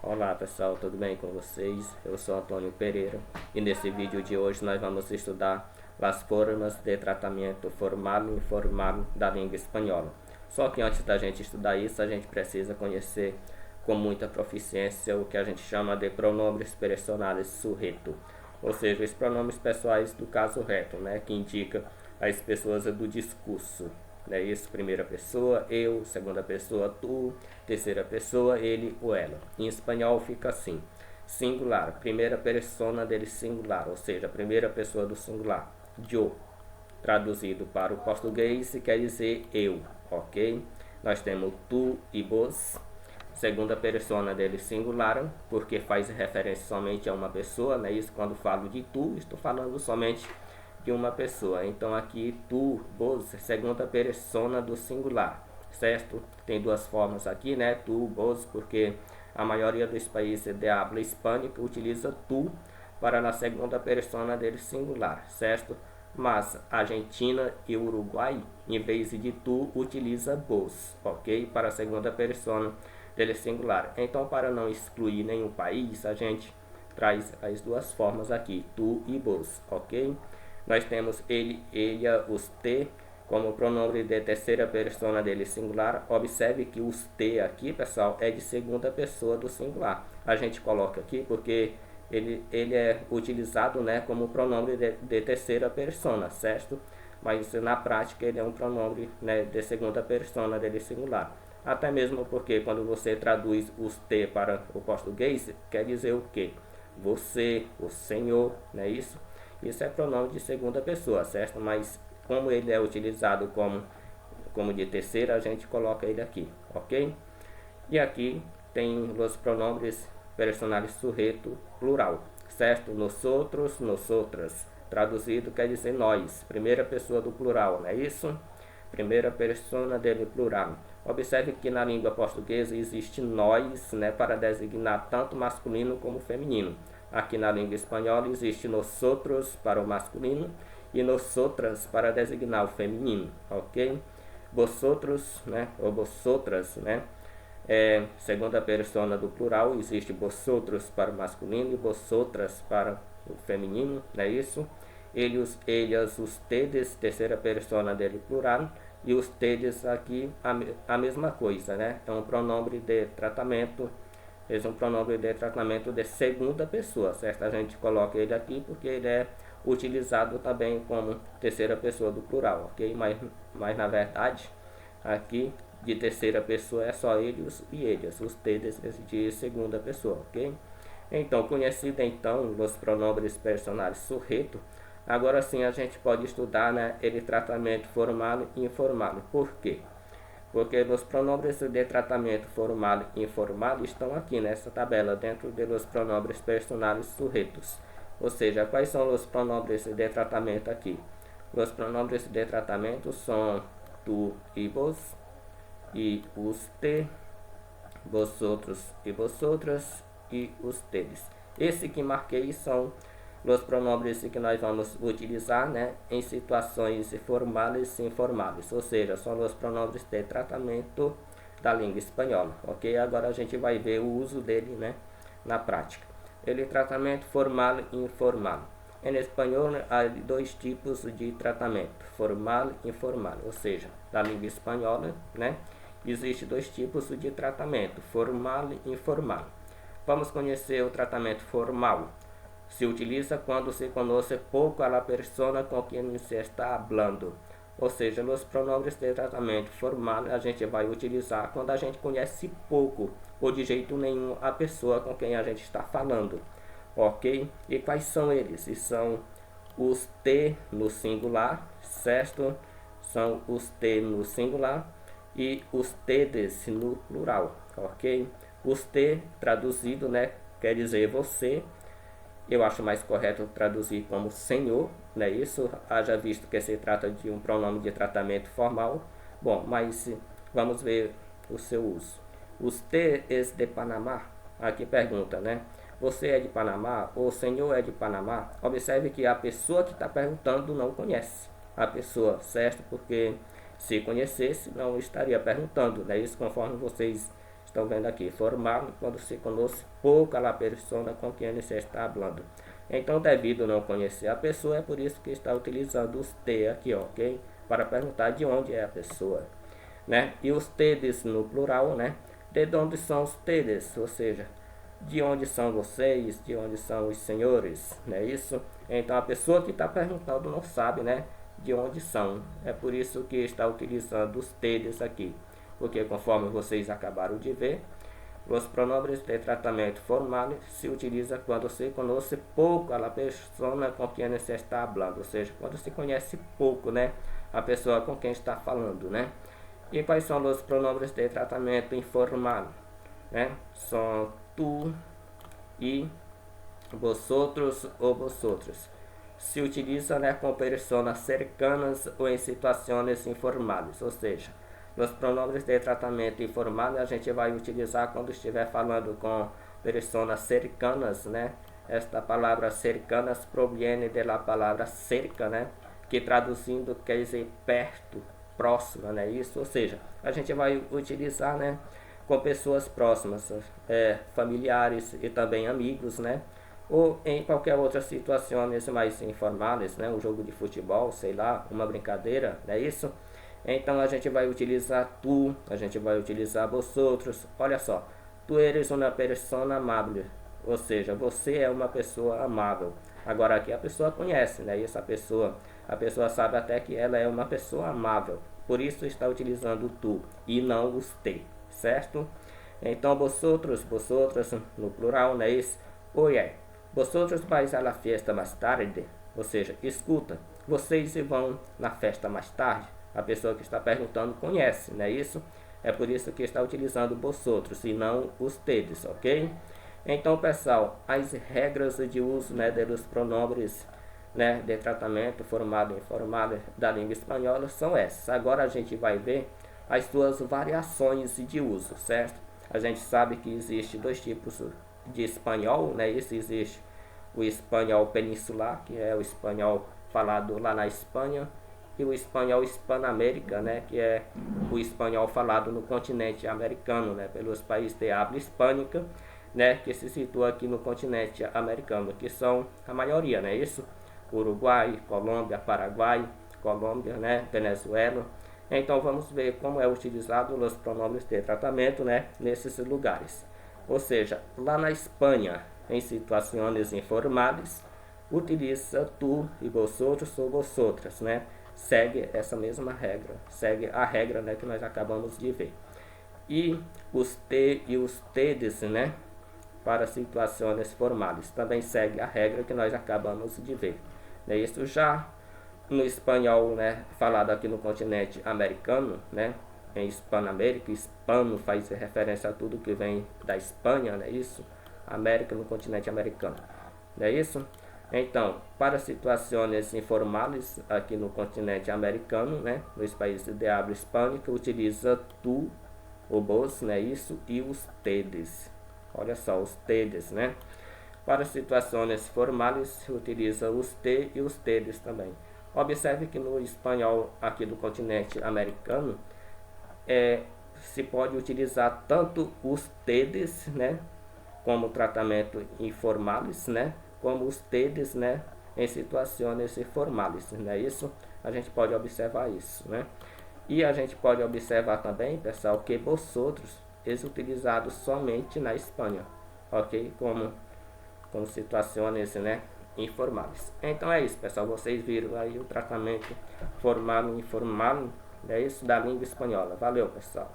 Olá pessoal, tudo bem com vocês? Eu sou Antônio Pereira e nesse vídeo de hoje nós vamos estudar as formas de tratamento formal e informal da língua espanhola. Só que antes da gente estudar isso, a gente precisa conhecer com muita proficiência o que a gente chama de pronombres personales sujeto, ou seja, os pronomes pessoais do caso reto, que indica as pessoas do discurso. Isso, primeira pessoa, eu, segunda pessoa, tu, terceira pessoa, ele ou ela. Em espanhol fica assim, singular, primeira persona dele singular, ou seja, primeira pessoa do singular, yo. Traduzido para o português quer dizer eu, ok? Nós temos tu e vos, segunda persona dele singular, porque faz referência somente a uma pessoa, Isso, quando falo de tu, estou falando somente de uma pessoa. Então aqui tu, vos, segunda persona do singular, certo? Tem duas formas aqui, Tu, vos, porque a maioria dos países de habla hispânica utiliza tu para na segunda persona dele singular, certo? Mas Argentina e Uruguai, em vez de tu, utiliza vos, ok? Para a segunda persona dele singular. Então, para não excluir nenhum país, a gente traz as duas formas aqui, tu e vos, ok? Nós temos ele, ela, os te como pronome de terceira persona dele singular. Observe que os te aqui, pessoal, é de segunda pessoa do singular. A gente coloca aqui porque ele é utilizado como pronome de terceira persona, certo? Mas na prática ele é um pronome de segunda persona dele singular. Até mesmo porque quando você traduz os te para o português, quer dizer o quê? Você, o senhor, não é isso? Isso é pronome de segunda pessoa, certo? Mas como ele é utilizado como de terceira, a gente coloca ele aqui, ok? E aqui tem os pronomes personais sujeito plural, certo? Nosotros, nosotras. Traduzido quer dizer nós, primeira pessoa do plural, não é isso? Primeira persona dele plural. Observe que na língua portuguesa existe nós, para designar tanto masculino como feminino. Aqui na língua espanhola existe nosotros para o masculino e nosotras para designar o feminino, ok? Vosotros, ou vosotras, segunda persona do plural, existe vosotros para o masculino e vosotras para o feminino, não é isso? Eles, elas, os tedes, terceira persona dele plural, e os tedes aqui a mesma coisa, É um pronome de tratamento, um pronome de tratamento de segunda pessoa, certo? A gente coloca ele aqui porque ele é utilizado também como terceira pessoa do plural, ok? Mas na verdade, aqui de terceira pessoa é só eles e eles, os tedes de segunda pessoa, ok? Então, conhecido então os pronomes personais sujeito, agora sim a gente pode estudar ele tratamento formal e informal. Por quê? Porque os pronomes de tratamento formal e informal estão aqui nessa tabela, dentro dos pronomes personais sujeitos. Ou seja, quais são os pronomes de tratamento aqui? Os pronomes de tratamento são tu e vos, e os te, vosotros e vosotras, e os teles. Esse que marquei são os pronomes que nós vamos utilizar em situações formais e informais, ou seja, são os pronomes de tratamento da língua espanhola, ok? Agora a gente vai ver o uso dele na prática. Ele tratamento formal e informal. Em espanhol há dois tipos de tratamento, formal e informal, ou seja, da língua espanhola, existe dois tipos de tratamento, formal e informal. Vamos conhecer o tratamento formal. Se utiliza quando se conhece pouco a la persona com quem se está falando. Ou seja, nos pronomes de tratamento formal a gente vai utilizar quando a gente conhece pouco ou de jeito nenhum a pessoa com quem a gente está falando. Ok? E quais são eles? E são os te no singular, certo? São os te no singular e os tedes no plural, ok? Os te traduzido, quer dizer você. Eu acho mais correto traduzir como senhor, isso? Haja visto que se trata de um pronome de tratamento formal. Bom, mas vamos ver o seu uso. Usted es de Panamá? Aqui pergunta, Você é de Panamá? O senhor é de Panamá? Observe que a pessoa que está perguntando não conhece a pessoa, certo? Porque se conhecesse, não estaria perguntando, Isso conforme vocês estão vendo aqui, formal, quando se conoce pouco a la persona com quem se está falando. Então, devido não conhecer a pessoa, é por isso que está utilizando os te aqui, ok? Para perguntar de onde é a pessoa, né? E os tedes no plural, né? De onde são os tedes, ou seja, de onde são vocês, de onde são os senhores, não é isso? Então, a pessoa que está perguntando não sabe, né? De onde são. É por isso que está utilizando os tedes aqui. Porque conforme vocês acabaram de ver, os pronombres de tratamento formal se utiliza quando se conhece pouco a pessoa com quem se está falando, ou seja, quando se conhece pouco, né, a pessoa com quem está falando, né? E quais são os pronombres de tratamento informal, né? São tu e vosotros ou vosotros. Se utiliza, né, com pessoas cercanas ou em situações informais, ou seja, nos pronombres de tratamento informal a gente vai utilizar quando estiver falando com pessoas cercanas, né? Esta palavra cercanas provém da palavra cerca, né? Que traduzindo quer dizer perto, próxima, né? Isso, ou seja, a gente vai utilizar, né, com pessoas próximas, familiares e também amigos, né? Ou em qualquer outra situação mais informais, né? Um jogo de futebol, sei lá, uma brincadeira, não é isso? Então a gente vai utilizar tu, a gente vai utilizar vosotros. Olha só, tu eres uma pessoa amável, ou seja, você é uma pessoa amável. Agora aqui a pessoa conhece, né? Essa pessoa, a pessoa sabe até que ela é uma pessoa amável. Por isso está utilizando tu e não os te, certo? Então vosotros, no plural, né? Isso. Oye, vosotros vais à festa mais tarde, ou seja, escuta, vocês vão na festa mais tarde. A pessoa que está perguntando conhece, não é isso? É por isso que está utilizando vosotros e não os tedes, ok? Então, pessoal, as regras de uso, né, dos pronombres, né, de tratamento formado e informal da língua espanhola são essas. Agora a gente vai ver as suas variações de uso, certo? A gente sabe que existe dois tipos de espanhol, né? Isso existe o espanhol peninsular, que é o espanhol falado lá na Espanha, e o espanhol hispano-américa, né, que é o espanhol falado no continente americano, né, pelos países de habla hispânica, né, que se situa aqui no continente americano, que são a maioria, né, isso, Uruguai, Colômbia, Paraguai, Colômbia, né, Venezuela. Então vamos ver como é utilizado os pronomes de tratamento, né, nesses lugares. Ou seja, lá na Espanha, em situações informais, utiliza tu e vosotros ou vosotras, né? Segue essa mesma regra, segue a regra, né, que nós acabamos de ver. E os te e os tedes, né, para situações formais, também segue a regra que nós acabamos de ver. Isso já no espanhol, né, falado aqui no continente americano, né, em Hispanoamérica, hispano faz referência a tudo que vem da Espanha, né, isso, América no continente americano, não é isso? Então, para situações informais aqui no continente americano, né, nos países de habla hispânica, utiliza tu, o vos, né, isso, e os tedes. Olha só, os tedes, né? Para situações formais, utiliza os te e os tedes também. Observe que no espanhol aqui do continente americano, se pode utilizar tanto os tedes, né, como tratamento informais, né, como os tedes, né, em situações formais, não é isso? A gente pode observar isso, né? E a gente pode observar também, pessoal, que vosotros é utilizado somente na Espanha, ok? Como situações, né, informais. Então é isso, pessoal. Vocês viram aí o tratamento formal e informal, é isso, da língua espanhola. Valeu, pessoal.